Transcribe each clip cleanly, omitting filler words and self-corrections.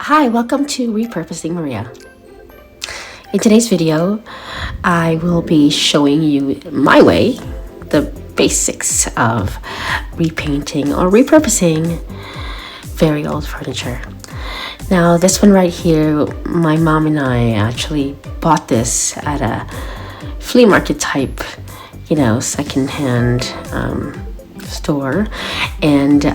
Hi, welcome to Repurposing Maria. In today's video, I will be showing you my way, the basics of repainting or repurposing very old furniture. Now, this one right here, my mom and I actually bought this at a flea market type, secondhand store, and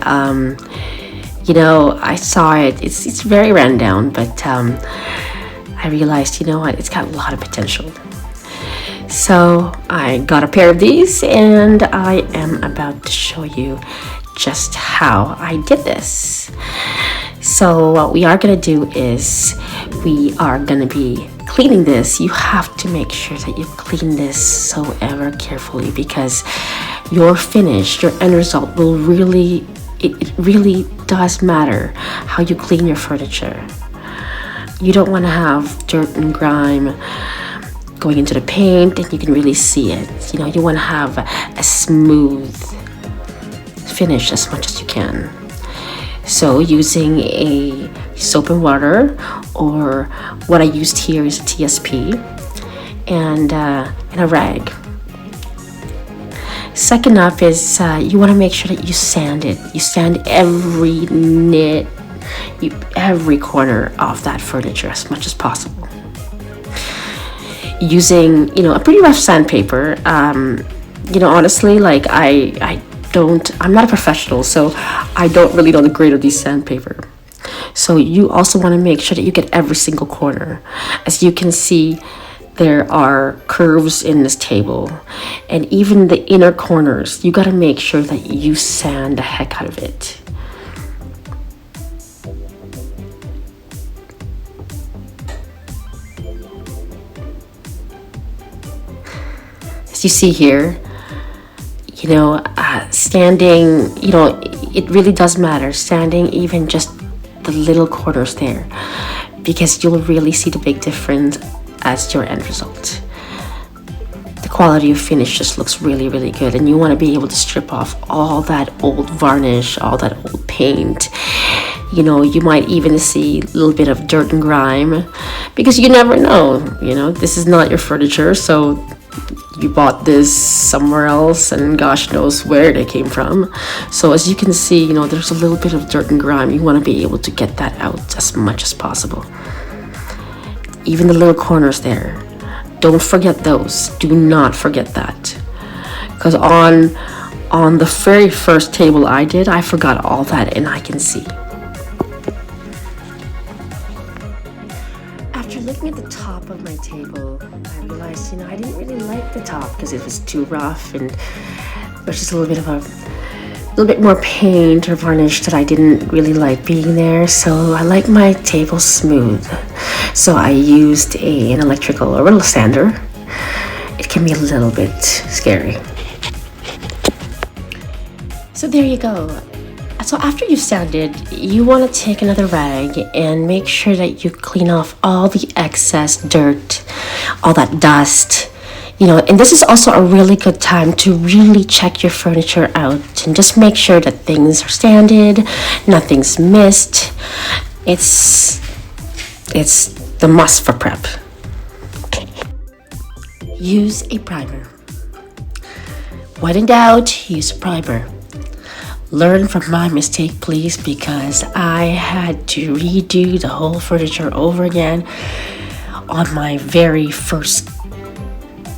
I saw it. It's very rundown, but I realized, it's got a lot of potential. So I got a pair of these, and I am about to show you just how I did this. So what we are going to do is we are going to be cleaning this. You have to make sure that you clean this so ever carefully, because your finish, your end result will really, it really does matter how you clean your furniture. You don't want to have dirt and grime going into the paint and you can really see it. You want to have a smooth finish as much as you can. So using a soap and water, or what I used here is a TSP, and a rag. Second up is you want to make sure that you sand it. You sand every every corner of that furniture as much as possible. Using, a pretty rough sandpaper. Honestly, like I'm not a professional, so I don't really know the grade of these sandpaper. So you also want to make sure that you get every single corner. As you can see, there are curves in this table, and even the inner corners, you got to make sure that you sand the heck out of it. As you see here, sanding, it really does matter. Sanding even just the little corners there, because you'll really see the big difference as your end result. The quality of finish just looks really, really good, and you want to be able to strip off all that old varnish, all that old paint. You might even see a little bit of dirt and grime, because you never know. This is not your furniture, so you bought this somewhere else, and gosh knows where they came from. So as you can see, there's a little bit of dirt and grime. You want to be able to get that out as much as possible. Even the little corners there, don't forget those. Do not forget that, because on the very first table I did, I forgot all that, and I can see. After looking at the top of my table, I realized, I didn't really like the top because it was too rough, and there's just a little bit more paint or varnish that I didn't really like being there. So I like my table smooth. So I used an electrical or a little sander. It can be a little bit scary. So there you go. So after you've sanded, you want to take another rag and make sure that you clean off all the excess dirt, all that dust. And this is also a really good time to really check your furniture out and just make sure that things are sanded, nothing's missed. It's the must for prep. Use a primer. When in doubt, use a primer. Learn from my mistake, please, because I had to redo the whole furniture over again on my very first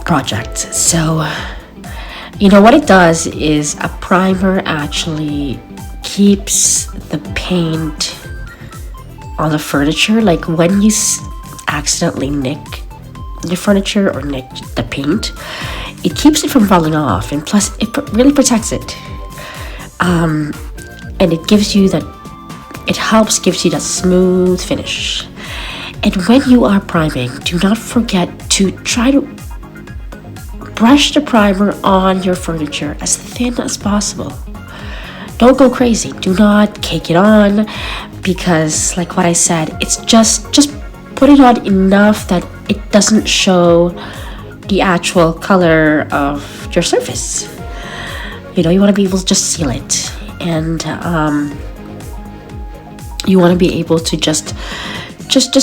project. So, what it does is a primer actually keeps the paint on the furniture. Like when you accidentally nick the furniture or nick the paint, it keeps it from falling off, and plus it really protects it. And it gives you gives you that smooth finish. And when you are priming, do not forget to try to brush the primer on your furniture as thin as possible. Don't go crazy. Do not cake it on, because like what I said, it's just put it on enough that it doesn't show the actual color of your surface. You want to be able to just seal it. And You want to be able to just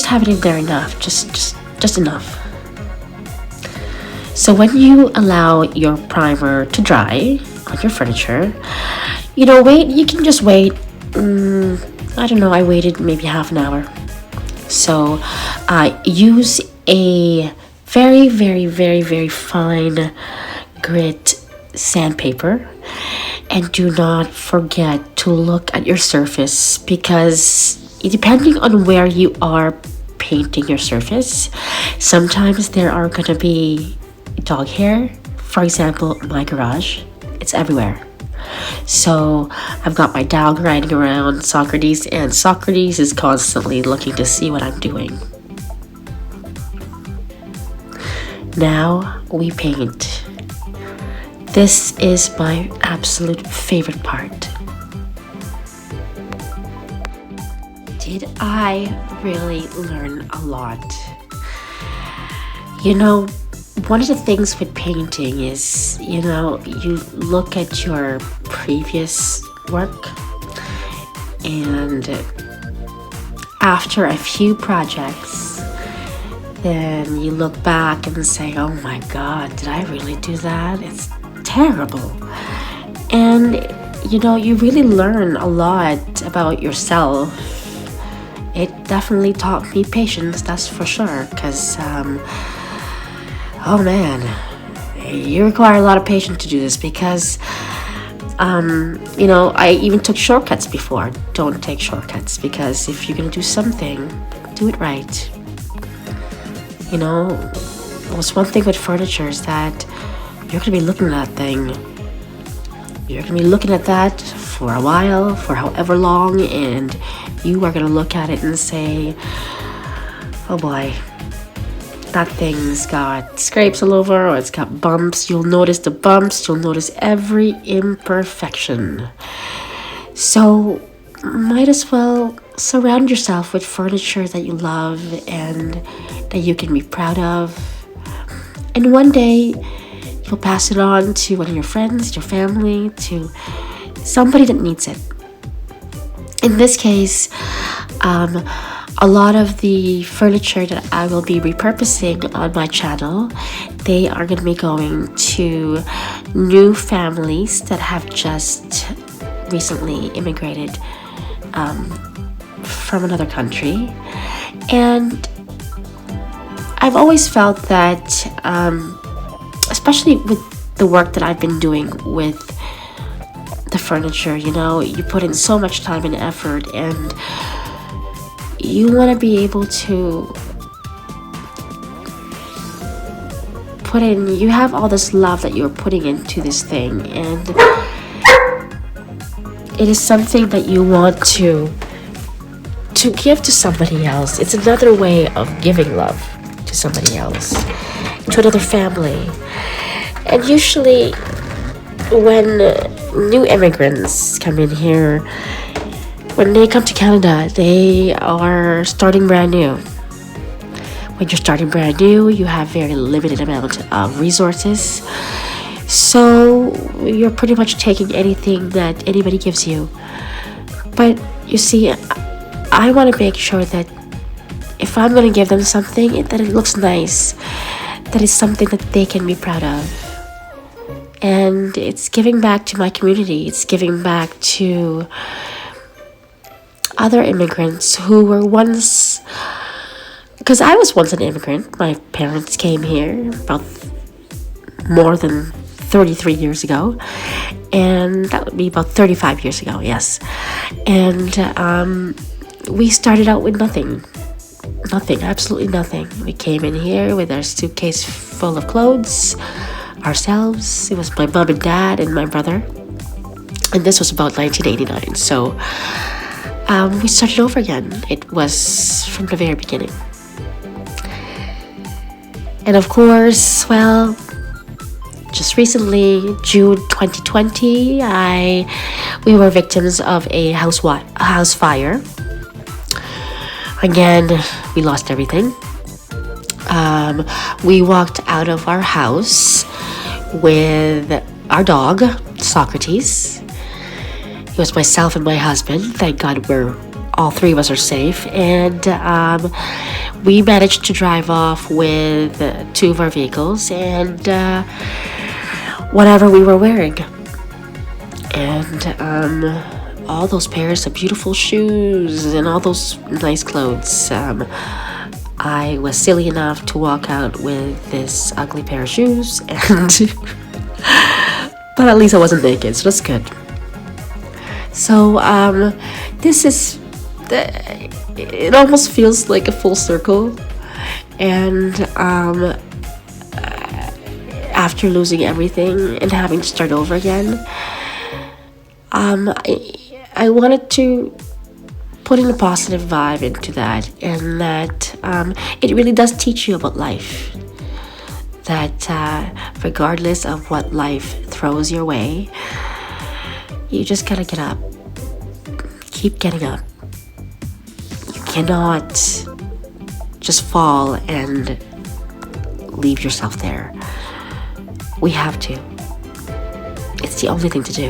have it in there enough, just enough. So when you allow your primer to dry on your furniture, you can just wait. I don't know, I waited maybe half an hour. So use a very, very, very, very fine grit sandpaper, and do not forget to look at your surface, because depending on where you are painting your surface, sometimes there are going to be dog hair. For example, my garage, it's everywhere. So I've got my dog riding around Socrates, and Socrates is constantly looking to see what I'm doing. Now we paint. This is my absolute favorite part. Did I really learn a lot? One of the things with painting is, you look at your previous work, and after a few projects, then you look back and say, oh my God, did I really do that? It's terrible. And, you really learn a lot about yourself. It definitely taught me patience, that's for sure, because, oh man, you require a lot of patience to do this, because I even took shortcuts before. Don't take shortcuts, because if you're gonna do something, do it right. What's one thing with furniture is that you're gonna be looking at that thing. You're gonna be looking at that for a while, for however long, and you are gonna look at it and say, oh boy, that thing's got scrapes all over, or it's got bumps. You'll notice the bumps, you'll notice every imperfection. So might as well surround yourself with furniture that you love and that you can be proud of. And one day you'll pass it on to one of your friends, your family, to somebody that needs it. In this case, a lot of the furniture that I will be repurposing on my channel, they are going to be going to new families that have just recently immigrated from another country. And I've always felt that, especially with the work that I've been doing with the furniture, you put in so much time and effort, and you want to be able to you have all this love that you're putting into this thing, and it is something that you want to give to somebody else. It's another way of giving love to somebody else, to another family. And usually when new immigrants come in here, when they come to Canada, they are starting brand new. When you're starting brand new, you have very limited amount of resources. So you're pretty much taking anything that anybody gives you. But you see, I want to make sure that if I'm going to give them something, that it looks nice, that it's something that they can be proud of. And it's giving back to my community. It's giving back to other immigrants who were once, because I was once an immigrant. My parents came here about more than 33 years ago, and that would be about 35 years ago, yes. And we started out with nothing, absolutely nothing. We came in here with our suitcase full of clothes, ourselves. It was my mom and dad and my brother, and this was about 1989. So we started over again. It was from the very beginning. And of course, well, just recently, June 2020, we were victims of a house fire. Again, we lost everything. We walked out of our house with our dog, Socrates. It was myself and my husband. Thank God we're all three of us are safe, and we managed to drive off with two of our vehicles and whatever we were wearing. And all those pairs of beautiful shoes and all those nice clothes. I was silly enough to walk out with this ugly pair of shoes, and but at least I wasn't naked, so that's good. So this is it almost feels like a full circle, and after losing everything and having to start over again, I wanted to put in a positive vibe into that, and that it really does teach you about life. That regardless of what life throws your way, you just gotta get up. Keep getting up. You cannot just fall and leave yourself there. We have to. It's the only thing to do.